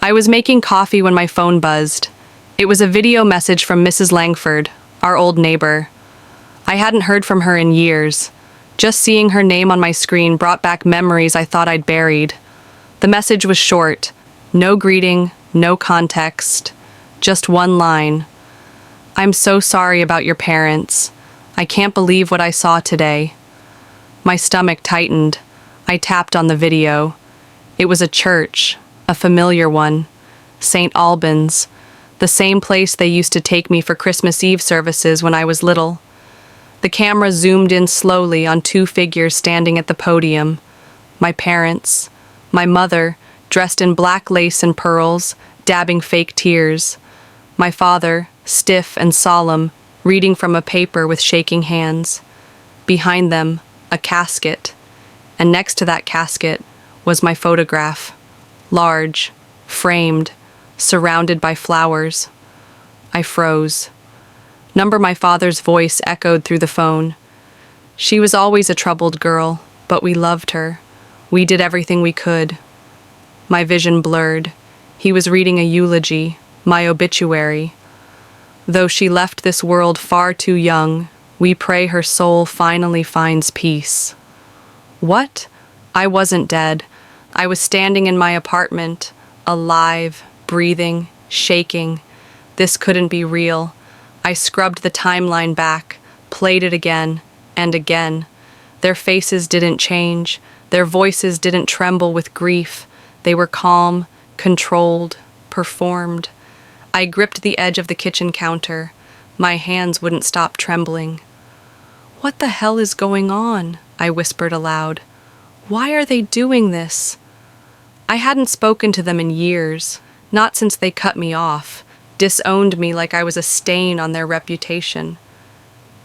I was making coffee when my phone buzzed. It was a video message from Mrs. Langford, our old neighbor. I hadn't heard from her in years. Just seeing her name on my screen brought back memories I thought I'd buried. The message was short. No greeting, no context. Just one line. "I'm so sorry about your parents. I can't believe what I saw today." My stomach tightened. I tapped on the video. It was a church, a familiar one. St. Albans, the same place they used to take me for Christmas Eve services when I was little. The camera zoomed in slowly on two figures standing at the podium. My parents. My mother, dressed in black lace and pearls, dabbing fake tears. My father, stiff and solemn, reading from a paper with shaking hands. Behind them, a casket. And next to that casket was my photograph. Large, framed, surrounded by flowers. I froze. My father's voice echoed through the phone. She was always a troubled girl, but we loved her. We did everything we could. My vision blurred. He was reading a eulogy, my obituary. "Though she left this world far too young, we pray her soul finally finds peace." What? I wasn't dead. I was standing in my apartment, alive, breathing, shaking. This couldn't be real. I scrubbed the timeline back, played it again, and again. Their faces didn't change. Their voices didn't tremble with grief. They were calm, controlled, performed. I gripped the edge of the kitchen counter. My hands wouldn't stop trembling. "What the hell is going on?" I whispered aloud. "Why are they doing this?" I hadn't spoken to them in years, not since they cut me off, disowned me like I was a stain on their reputation.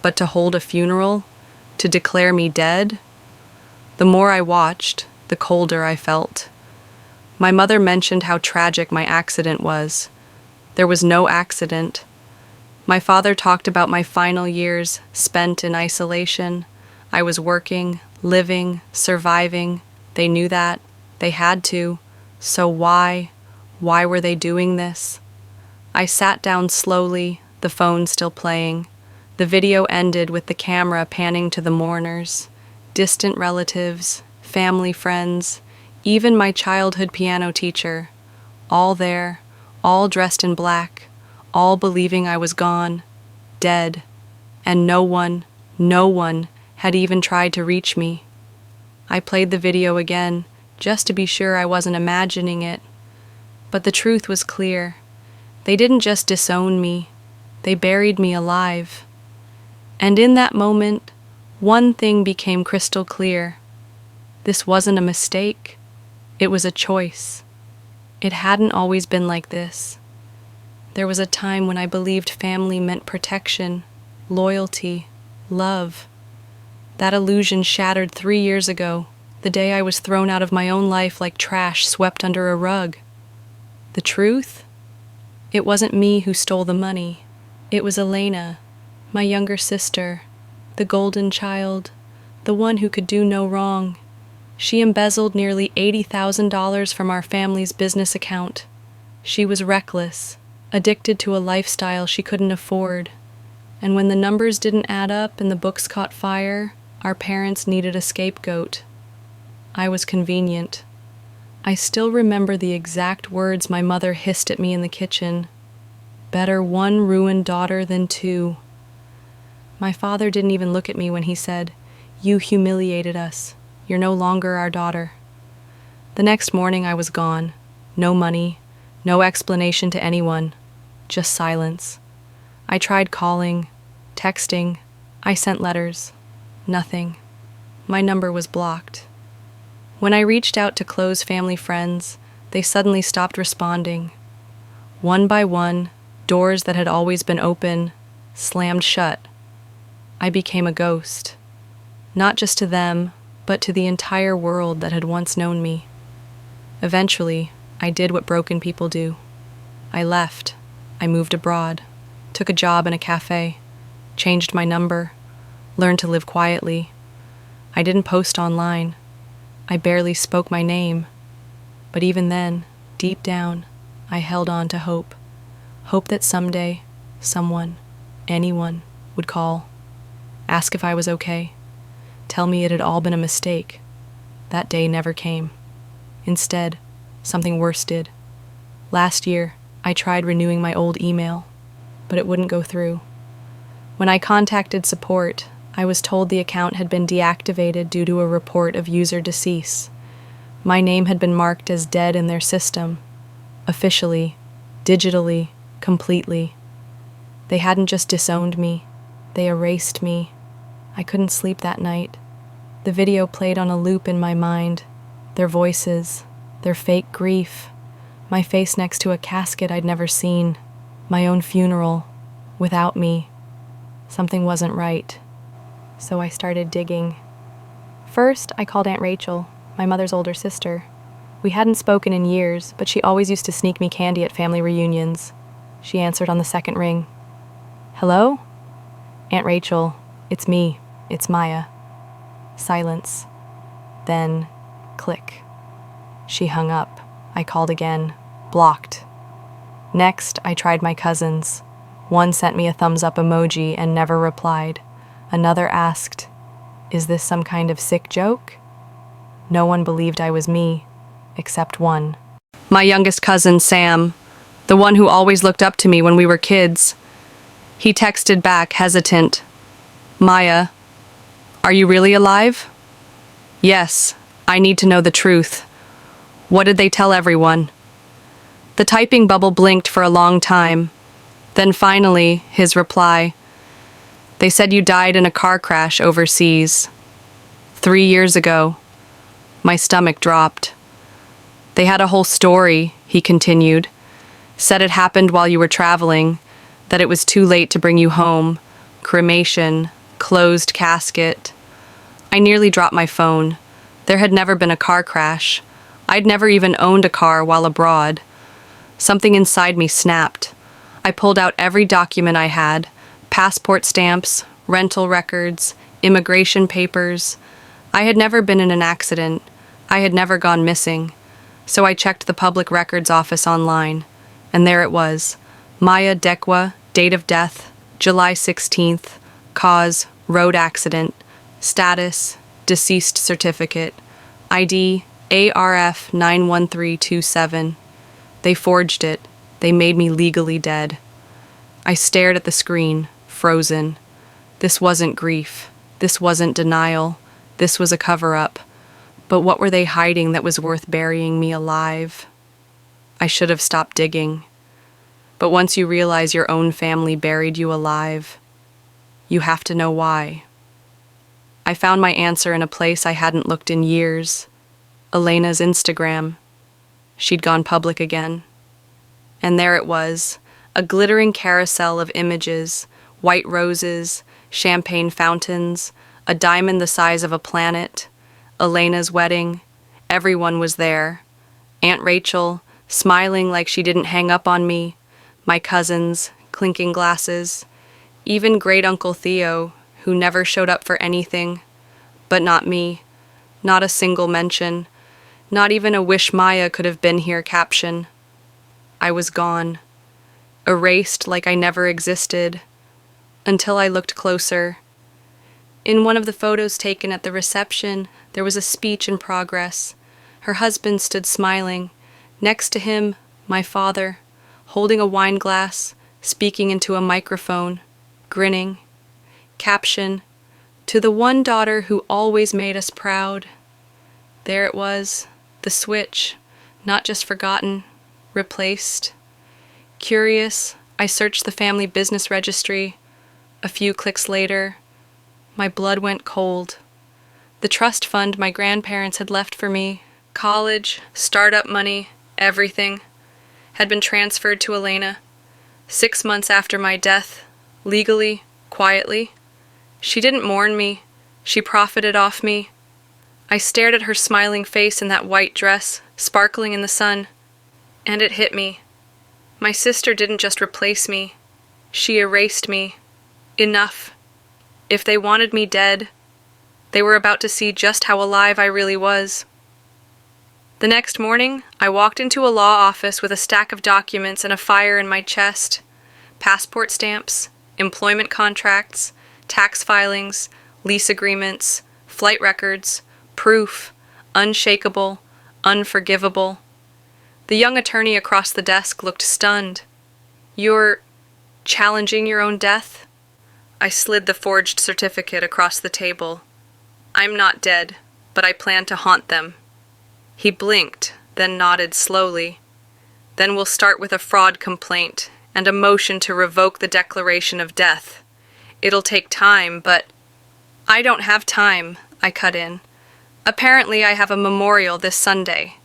But to hold a funeral, to declare me dead? The more I watched, the colder I felt. My mother mentioned how tragic my accident was. There was no accident. My father talked about my final years spent in isolation. I was working, living, surviving. They knew that. They had to. So why? Why were they doing this? I sat down slowly, the phone still playing. The video ended with the camera panning to the mourners. Distant relatives, family friends, even my childhood piano teacher. All there, all dressed in black, all believing I was gone, dead. And no one had even tried to reach me. I played the video again, just to be sure I wasn't imagining it. But the truth was clear. They didn't just disown me, they buried me alive. And in that moment, one thing became crystal clear. This wasn't a mistake. It was a choice. It hadn't always been like this. There was a time when I believed family meant protection, loyalty, love. That illusion shattered 3 years ago, the day I was thrown out of my own life like trash swept under a rug. The truth? It wasn't me who stole the money. It was Elena, my younger sister, the golden child, the one who could do no wrong. She embezzled nearly $80,000 from our family's business account. She was reckless, addicted to a lifestyle she couldn't afford. And when the numbers didn't add up and the books caught fire, our parents needed a scapegoat. I was convenient. I still remember the exact words my mother hissed at me in the kitchen. "Better one ruined daughter than two." My father didn't even look at me when he said, "You humiliated us. You're no longer our daughter." The next morning I was gone. No money, no explanation to anyone, just silence. I tried calling, texting, I sent letters. Nothing. My number was blocked. When I reached out to close family friends, they suddenly stopped responding. One by one, doors that had always been open slammed shut. I became a ghost. Not just to them, but to the entire world that had once known me. Eventually, I did what broken people do. I left. I moved abroad, took a job in a cafe, changed my number, learned to live quietly. I didn't post online. I barely spoke my name. But even then, deep down, I held on to hope. Hope that someday, someone, anyone, would call, ask if I was okay, tell me it had all been a mistake. That day never came. Instead, something worse did. Last year, I tried renewing my old email, but it wouldn't go through. When I contacted support, I was told the account had been deactivated due to a report of user decease. My name had been marked as dead in their system, officially, digitally, completely. They hadn't just disowned me, they erased me. I couldn't sleep that night. The video played on a loop in my mind, their voices, their fake grief, my face next to a casket I'd never seen, my own funeral, without me. Something wasn't right. So I started digging. First, I called Aunt Rachel, my mother's older sister. We hadn't spoken in years, but she always used to sneak me candy at family reunions. She answered on the second ring. Hello? Aunt Rachel, it's me. It's Maya. Silence. Then, click. She hung up. I called again. Blocked. Next, I tried my cousins. One sent me a thumbs-up emoji and never replied. Another asked, "Is this some kind of sick joke?" No one believed I was me, except one. My youngest cousin, Sam, the one who always looked up to me when we were kids. He texted back, hesitant. "Maya, are you really alive?" "Yes, I need to know the truth." "What did they tell everyone?" The typing bubble blinked for a long time. Then finally, his reply. "They said you died in a car crash overseas. 3 years ago." My stomach dropped. "They had a whole story," he continued. "Said it happened while you were traveling, that it was too late to bring you home. Cremation, closed casket." I nearly dropped my phone. There had never been a car crash. I'd never even owned a car while abroad. Something inside me snapped. I pulled out every document I had, passport stamps, rental records, immigration papers. I had never been in an accident. I had never gone missing. So I checked the public records office online, and there it was. Maya Dekwa, date of death, July 16th, cause, road accident, status, deceased certificate, ID, ARF 91327. They forged it. They made me legally dead. I stared at the screen, frozen. This wasn't grief. This wasn't denial. This was a cover-up. But what were they hiding that was worth burying me alive? I should have stopped digging. But once you realize your own family buried you alive, you have to know why. I found my answer in a place I hadn't looked in years. Elena's Instagram. She'd gone public again. And there it was, a glittering carousel of images, white roses, champagne fountains, a diamond the size of a planet, Elena's wedding. Everyone was there. Aunt Rachel, smiling like she didn't hang up on me, my cousins, clinking glasses, even great Uncle Theo, who never showed up for anything. But not me. Not a single mention. Not even a "wish Maya could have been here" caption. I was gone. Erased like I never existed. Until I looked closer. In one of the photos taken at the reception, there was a speech in progress. Her husband stood smiling. Next to him, my father, holding a wine glass, speaking into a microphone, grinning. Caption, "To the one daughter who always made us proud." There it was, the switch, not just forgotten, replaced. Curious, I searched the family business registry. A few clicks later, my blood went cold. The trust fund my grandparents had left for me, college, startup money, everything, had been transferred to Elena. 6 months after my death, legally, quietly. She didn't mourn me. She profited off me. I stared at her smiling face in that white dress, sparkling in the sun, and it hit me. My sister didn't just replace me. She erased me. Enough. If they wanted me dead, they were about to see just how alive I really was. The next morning, I walked into a law office with a stack of documents and a fire in my chest. Passport stamps, employment contracts, tax filings, lease agreements, flight records, proof, unshakable, unforgivable. The young attorney across the desk looked stunned. "You're challenging your own death?" I slid the forged certificate across the table. "I'm not dead, but I plan to haunt them." He blinked, then nodded slowly. "Then we'll start with a fraud complaint and a motion to revoke the declaration of death. It'll take time, but—" "I don't have time," I cut in. "Apparently I have a memorial this Sunday."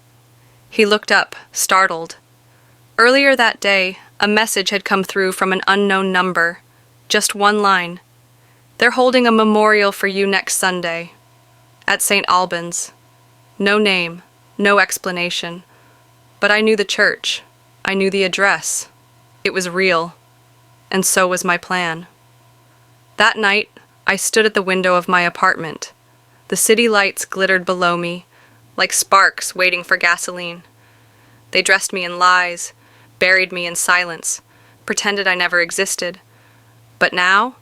He looked up, startled. Earlier that day, a message had come through from an unknown number. Just one line. "They're holding a memorial for you next Sunday. At St. Albans." No name, no explanation. But I knew the church. I knew the address. It was real. And so was my plan. That night, I stood at the window of my apartment. The city lights glittered below me, like sparks waiting for gasoline. They dressed me in lies, buried me in silence, pretended I never existed. But now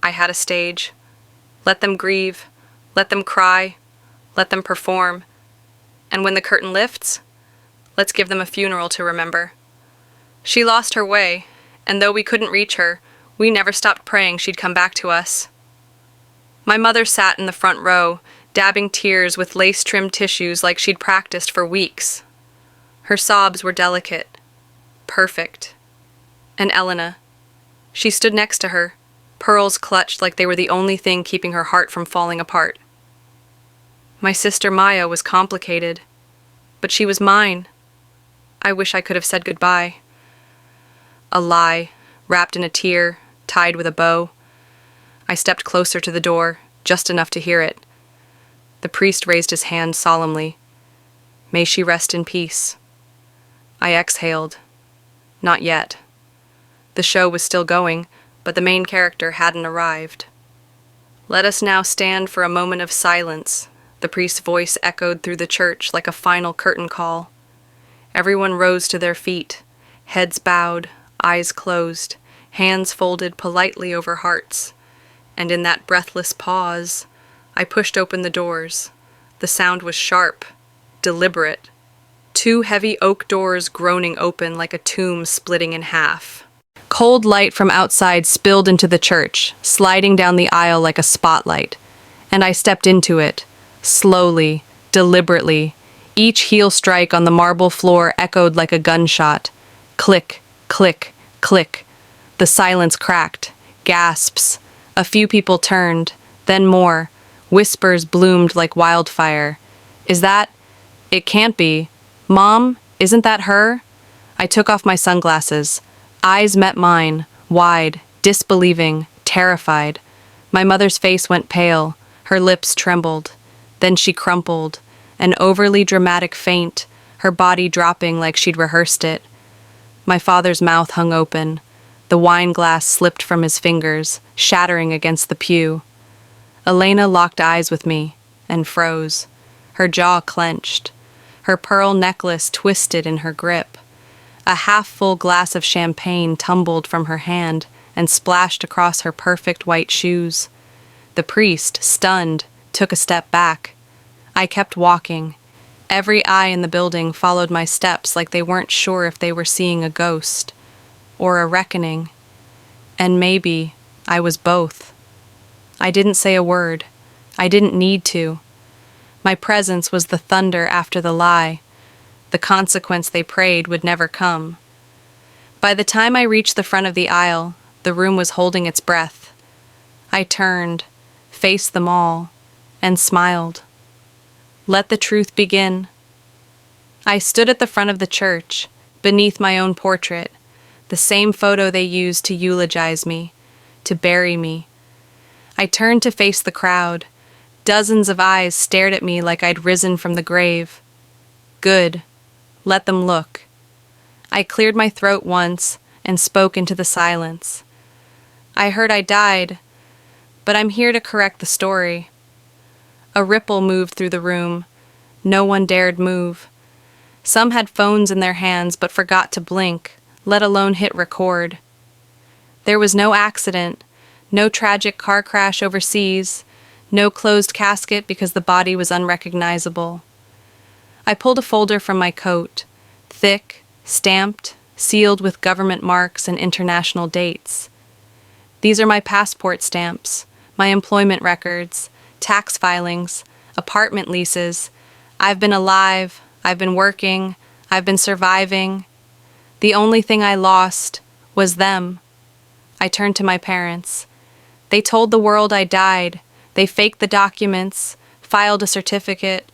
I had a stage. Let them grieve, let them cry, let them perform. And when the curtain lifts, let's give them a funeral to remember. She lost her way, and though we couldn't reach her, we never stopped praying she'd come back to us. My mother sat in the front row, dabbing tears with lace-trimmed tissues like she'd practiced for weeks. Her sobs were delicate, perfect. And Elena, she stood next to her, pearls clutched like they were the only thing keeping her heart from falling apart. My sister Maya was complicated, but she was mine. I wish I could have said goodbye. A lie, wrapped in a tear, tied with a bow. I stepped closer to the door, just enough to hear it. The priest raised his hand solemnly. May she rest in peace. I exhaled. Not yet. The show was still going, but the main character hadn't arrived. Let us now stand for a moment of silence. The priest's voice echoed through the church like a final curtain call. Everyone rose to their feet, heads bowed, eyes closed, hands folded politely over hearts. And in that breathless pause, I pushed open the doors. The sound was sharp, deliberate. 2 heavy oak doors groaning open like a tomb splitting in half. Cold light from outside spilled into the church, sliding down the aisle like a spotlight. And I stepped into it, slowly, deliberately. Each heel strike on the marble floor echoed like a gunshot. Click, click, click. The silence cracked. Gasps. A few people turned, then more. Whispers bloomed like wildfire. Is that? It can't be. Mom, isn't that her? I took off my sunglasses. Eyes met mine, wide, disbelieving, terrified. My mother's face went pale. Her lips trembled. Then she crumpled, an overly dramatic faint, her body dropping like she'd rehearsed it. My father's mouth hung open. The wine glass slipped from his fingers, shattering against the pew. Elena locked eyes with me and froze. Her jaw clenched. Her pearl necklace twisted in her grip. A half-full glass of champagne tumbled from her hand and splashed across her perfect white shoes. The priest, stunned, took a step back. I kept walking. Every eye in the building followed my steps like they weren't sure if they were seeing a ghost or a reckoning. And maybe I was both. I didn't say a word. I didn't need to. My presence was the thunder after the lie. The consequence they prayed would never come. By the time I reached the front of the aisle, the room was holding its breath. I turned, faced them all, and smiled. Let the truth begin. I stood at the front of the church, beneath my own portrait, the same photo they used to eulogize me, to bury me. I turned to face the crowd. Dozens of eyes stared at me like I'd risen from the grave. Good. Let them look. I cleared my throat once and spoke into the silence. I heard I died, but I'm here to correct the story. A ripple moved through the room. No one dared move. Some had phones in their hands but forgot to blink, let alone hit record. There was no accident, no tragic car crash overseas, no closed casket because the body was unrecognizable. I pulled a folder from my coat, thick, stamped, sealed with government marks and international dates. These are my passport stamps, my employment records, tax filings, apartment leases. I've been alive, I've been working, I've been surviving. The only thing I lost was them. I turned to my parents. They told the world I died. They faked the documents, filed a certificate,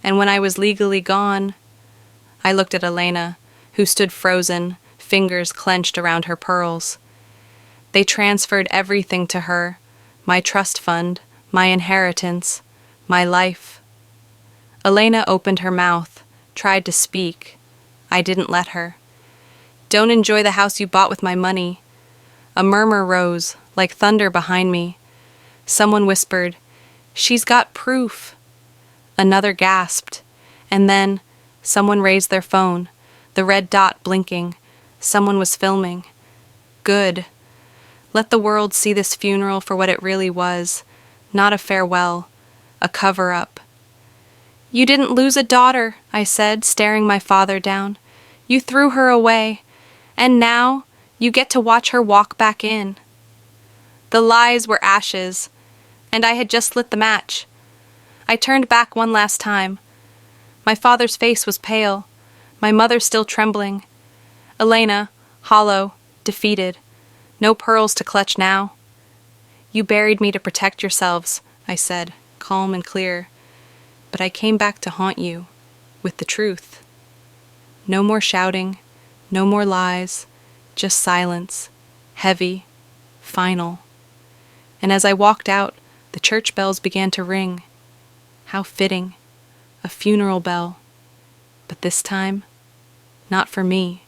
and when I was legally gone, I looked at Elena, who stood frozen, fingers clenched around her pearls. They transferred everything to her, my trust fund, my inheritance, my life. Elena opened her mouth, tried to speak. I didn't let her. Don't enjoy the house you bought with my money. A murmur rose, like thunder behind me. Someone whispered, "She's got proof." Another gasped, and then someone raised their phone, the red dot blinking. Someone was filming. Good. Let the world see this funeral for what it really was, not a farewell, a cover-up. "You didn't lose a daughter," I said, staring my father down. "You threw her away, and now you get to watch her walk back in." The lies were ashes, and I had just lit the match. I turned back one last time. My father's face was pale, my mother still trembling. Elena, hollow, defeated. No pearls to clutch now. "You buried me to protect yourselves," I said, calm and clear. "But I came back to haunt you, with the truth." No more shouting, no more lies, just silence, heavy, final. And as I walked out, the church bells began to ring. How fitting, a funeral bell. But this time, not for me.